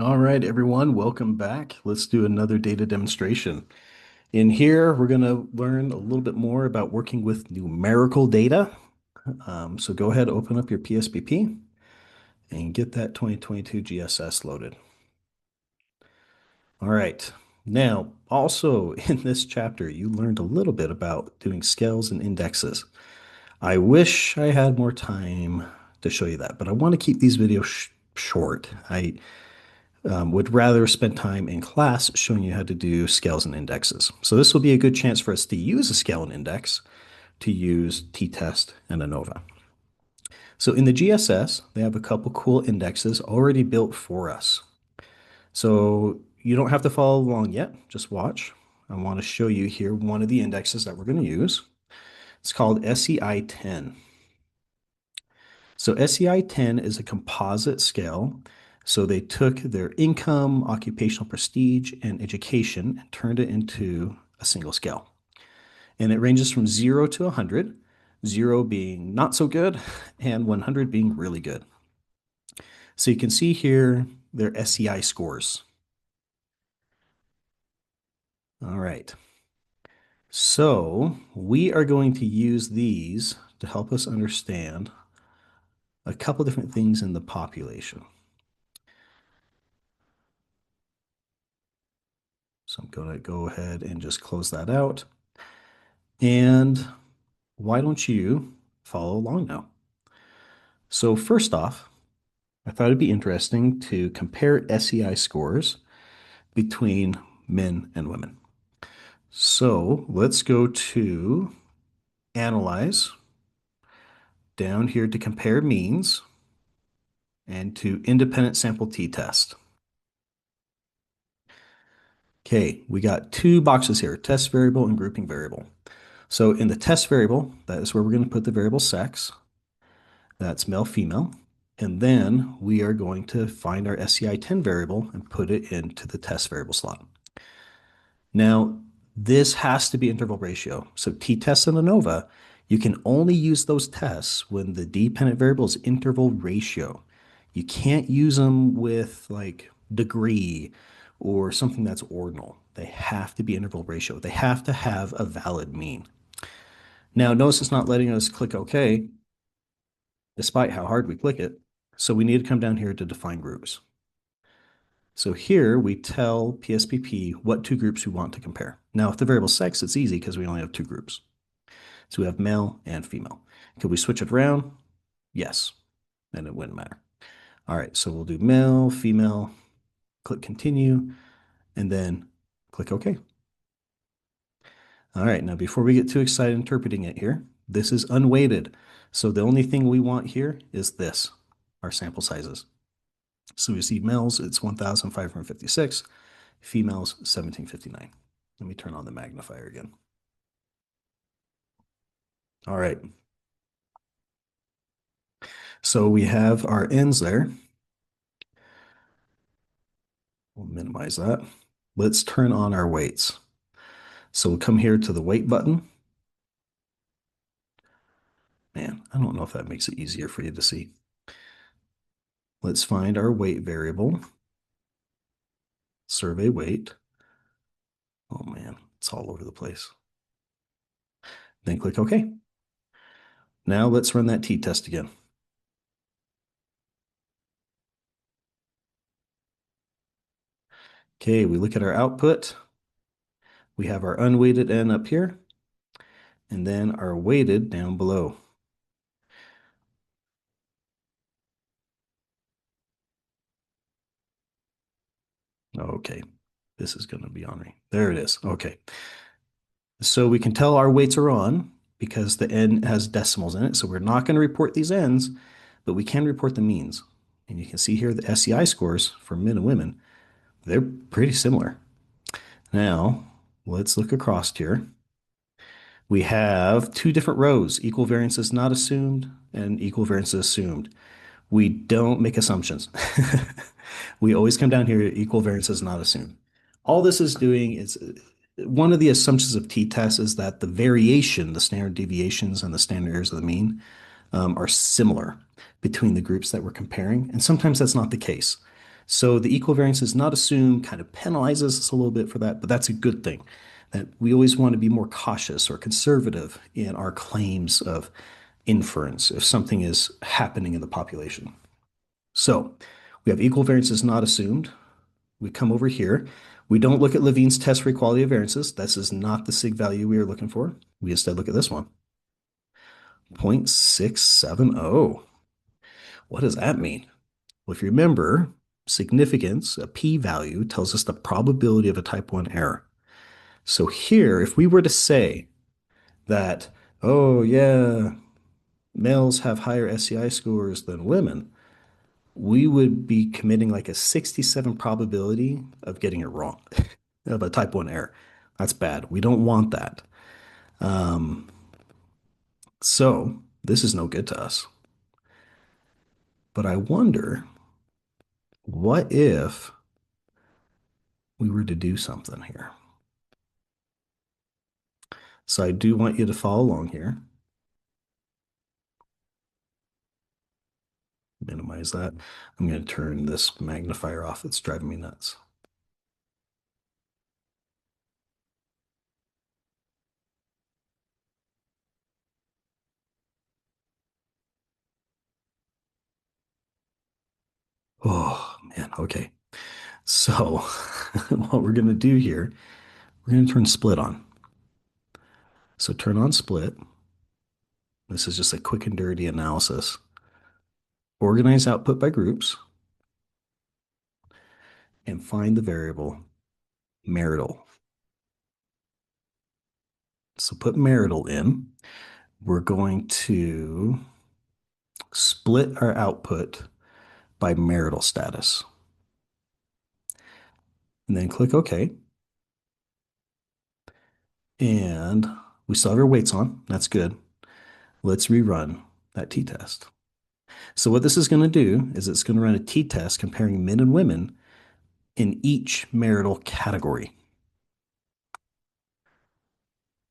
All right, everyone, welcome back. Let's do another data demonstration. In here, we're going to learn a little bit more about working with numerical data. So go ahead, open up your PSBP and get that 2022 GSS loaded. All right. Now, also in this chapter, you learned a little bit about doing scales and indexes. I wish I had more time to show you that, but I want to keep these videos short. I would rather spend time in class showing you how to do scales and indexes. So this will be a good chance for us to use a scale and index to use t-test and ANOVA. So in the GSS, they have a couple cool indexes already built for us. So you don't have to follow along yet, just watch. I want to show you here one of the indexes that we're going to use. It's called SEI 10. So SEI 10 is a composite scale. So they took their income, occupational prestige, and education and turned it into a single scale. And it ranges from 0 to 100, 0 being not so good, and 100 being really good. So you can see here their SEI scores. All right. So we are going to use these to help us understand a couple different things in the population. So I'm going to go ahead and just close that out. And why don't you follow along now? So first off, I thought it'd be interesting to compare SEI scores between men and women. So let's go to Analyze, down here to Compare Means, and to Independent Sample t-Test. Okay, we got two boxes here, test variable and grouping variable. So in the test variable, that is where we're going to put the variable sex. That's male, female. And then we are going to find our SEI 10 variable and put it into the test variable slot. Now, this has to be interval ratio. So t-test and ANOVA, you can only use those tests when the dependent variable is interval ratio. You can't use them with like degree or something that's ordinal. They have to be interval ratio. They have to have a valid mean. Now, notice it's not letting us click OK, despite how hard we click it. So we need to come down here to define groups. So here we tell PSPP what two groups we want to compare. Now, if the variable sex, it's easy because we only have two groups. So we have male and female. Could we switch it around? Yes, and it wouldn't matter. All right, so we'll do male, female, click continue, and then click OK. All right, now before we get too excited interpreting it here, this is unweighted. So the only thing we want here is this, our sample sizes. So we see males, it's 1,556, females, 1,759. Let me turn on the magnifier again. All right. So we have our ends there. We'll minimize that. Let's turn on our weights. So we'll come here to the weight button. Man, I don't know if that makes it easier for you to see. Let's find our weight variable. Survey weight. Oh man, it's all over the place. Then click OK. Now let's run that t-test again. Okay, we look at our output. We have our unweighted N up here, and then our weighted down below. Okay, this is going to be on me. There it is. Okay. So we can tell our weights are on because the N has decimals in it. So we're not going to report these N's, but we can report the means. And you can see here the SEI scores for men and women, they're pretty similar. Now, let's look across here. We have two different rows, equal variances not assumed and equal variances assumed. We don't make assumptions. We always come down here, equal variances not assumed. All this is doing is one of the assumptions of t-test is that the variation, the standard deviations and the standard errors of the mean are similar between the groups that we're comparing. And sometimes that's not the case. So the equal variance is not assumed, kind of penalizes us a little bit for that, but that's a good thing. That we always want to be more cautious or conservative in our claims of inference if something is happening in the population. So we have equal variance is not assumed. We come over here. We don't look at Levine's test for equality of variances. This is not the sig value we are looking for. We instead look at this one, 0.670. What does that mean? Well, if you remember, significance, a p-value, tells us the probability of a type 1 error. So here, if we were to say that, oh yeah, males have higher SCI scores than women, we would be committing like a 67 probability of getting it wrong, of a type 1 error. That's bad. We don't want that. Um, so this is no good to us. But I wonder, what if we were to do something here? So I do want you to follow along here. Minimize that. I'm going to turn this magnifier off. It's driving me nuts. Oh, man. Okay. So what we're going to do here, we're going to turn split on. So turn on split. This is just a quick and dirty analysis. Organize output by groups and find the variable marital. So put marital in. We're going to split our output by marital status. And then click OK. And we still have our weights on. That's good. Let's rerun that t-test. So what this is going to do is it's going to run a t-test comparing men and women in each marital category.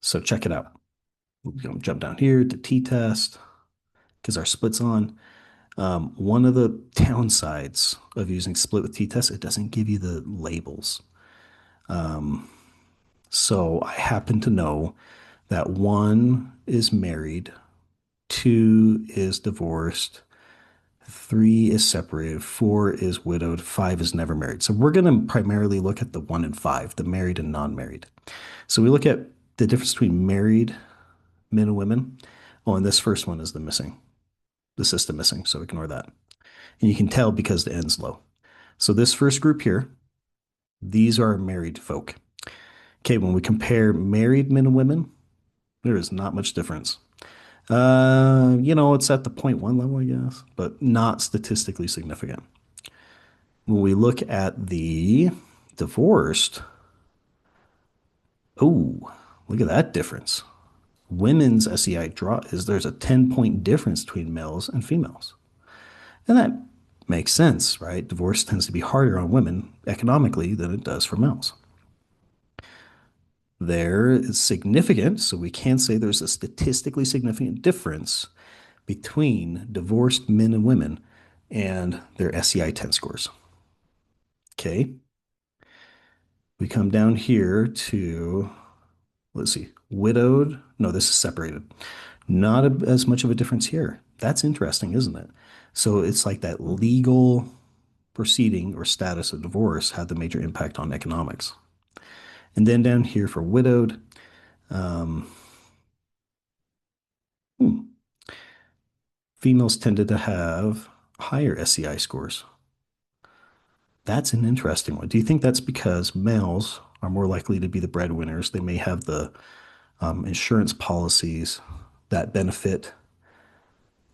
So check it out. We're going to jump down here to t-test because our split's on. One of the downsides of using split with t-test, it doesn't give you the labels. So I happen to know that 1 is married, 2 is divorced, 3 is separated, 4 is widowed, 5 is never married. So we're going to primarily look at the 1 and 5, the married and non-married. So we look at the difference between married men and women. Oh, and this first one is the system missing, so ignore that. And you can tell because the end's low. So this first group here, these are married folk. Okay, when we compare married men and women, there is not much difference. It's at the 0.1 level, I guess, but not statistically significant. When we look at the divorced, oh, look at that difference. Women's SEI drop is there's a 10-point difference between males and females. And that makes sense, right? Divorce tends to be harder on women economically than it does for males. There is significant, so we can say there's a statistically significant difference between divorced men and women and their SEI 10 scores. Okay. We come down here to, let's see, widowed. No, this is separated. Not as much of a difference here. That's interesting, isn't it? So it's like that legal proceeding or status of divorce had the major impact on economics. And then down here for widowed, um, females tended to have higher SEI scores. That's an interesting one. Do you think that's because males are more likely to be the breadwinners? They may have the insurance policies that benefit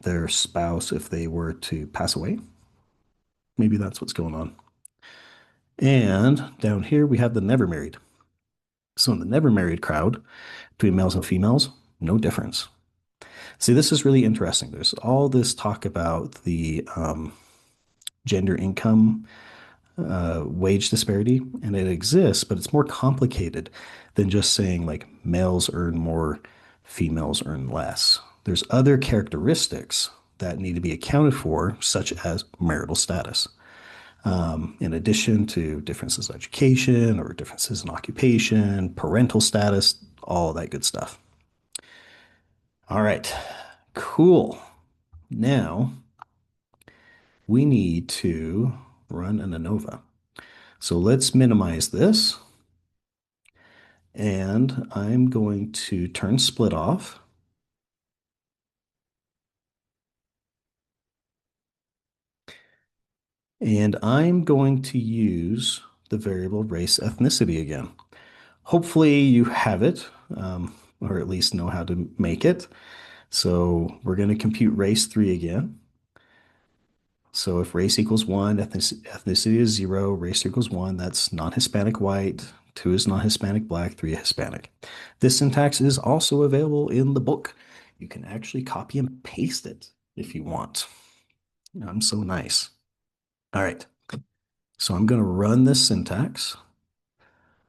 their spouse if they were to pass away. Maybe that's what's going on. And down here we have the never married. So in the never married crowd, between males and females, no difference. See, this is really interesting. There's all this talk about the gender income wage disparity, and it exists, but it's more complicated than just saying like males earn more, females earn less. There's other characteristics that need to be accounted for, such as marital status. in addition to differences in education or differences in occupation, parental status, all that good stuff. All right, cool. Now we need to run an ANOVA. So let's minimize this. And I'm going to turn split off. And I'm going to use the variable race ethnicity again. Hopefully you have it, or at least know how to make it. So we're going to compute race 3 again. So if race equals 1, ethnicity is 0, race equals 1, that's non-Hispanic white, 2 is non-Hispanic black, 3 Hispanic. This syntax is also available in the book. You can actually copy and paste it if you want. I'm so nice. All right. So I'm going to run this syntax.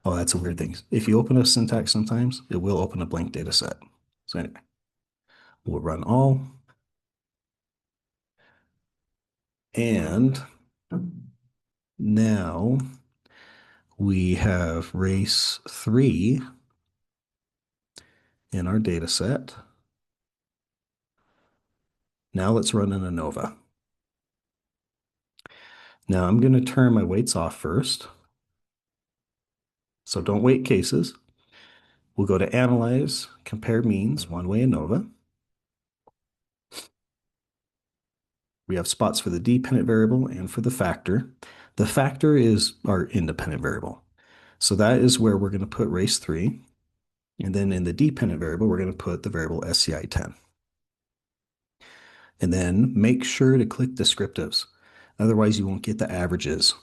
Oh, that's a weird thing. If you open a syntax sometimes, it will open a blank data set. So anyway, we'll run all. And now we have race 3 in our data set. Now let's run an ANOVA. Now I'm going to turn my weights off first. So don't weight cases. We'll go to Analyze, Compare Means, One-Way ANOVA. We have spots for the dependent variable and for the factor. The factor is our independent variable. So that is where we're going to put race 3. And then in the dependent variable, we're going to put the variable SCI 10. And then make sure to click descriptives. Otherwise, you won't get the averages.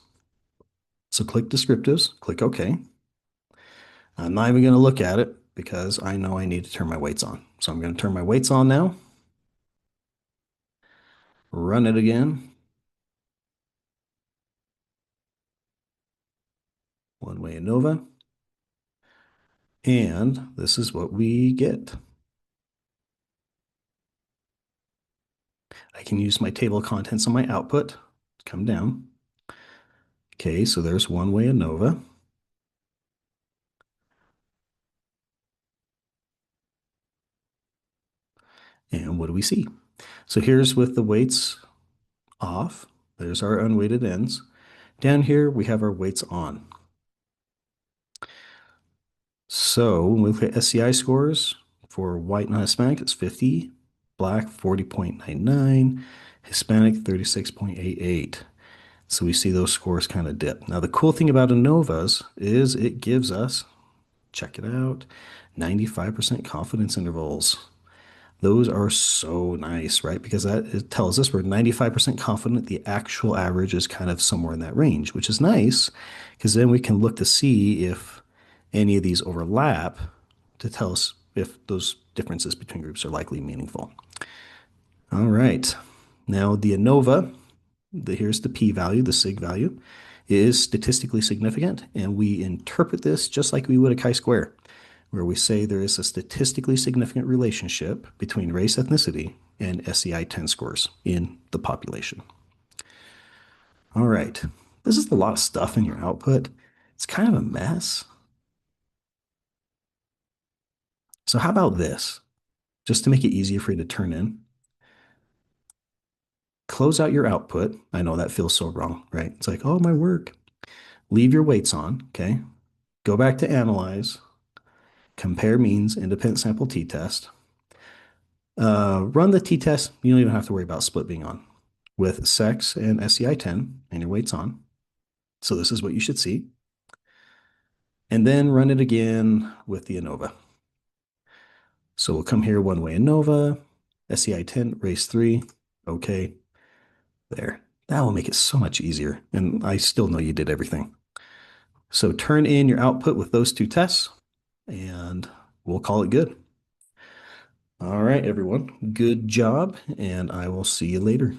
So click descriptives, click OK. I'm not even going to look at it because I know I need to turn my weights on. So I'm going to turn my weights on now. Run it again. One-way ANOVA. And this is what we get. I can use my table of contents on my output. Come down. Okay, so there's one-way ANOVA. And what do we see? So here's with the weights off. There's our unweighted ends. Down here, we have our weights on. So when we look at SCI scores for white non-Hispanic, it's 50, black 40.99, Hispanic 36.88. So we see those scores kind of dip. Now the cool thing about ANOVAs is it gives us, check it out, 95% confidence intervals. Those are so nice, right? Because that it tells us we're 95% confident the actual average is kind of somewhere in that range, which is nice because then we can look to see if any of these overlap to tell us if those differences between groups are likely meaningful. All right. Now the ANOVA, here's the p-value, the sig value, is statistically significant, and we interpret this just like we would a chi-square, where we say there is a statistically significant relationship between race ethnicity and SCI 10 scores in the population. All right. This is a lot of stuff in your output. It's kind of a mess. So how about this? Just to make it easier for you to turn in, close out your output. I know that feels so wrong, right? It's like, oh, my work. Leave your weights on, okay? Go back to Analyze, Compare Means, Independent Sample t-test. Run the t-test. You don't even have to worry about split being on with sex and SCI 10 and your weights on. So this is what you should see. And then run it again with the ANOVA. So we'll come here, one-way ANOVA, SCI 10, race 3. Okay, there. That will make it so much easier. And I still know you did everything. So turn in your output with those two tests and we'll call it good. All right, everyone. Good job, and I will see you later.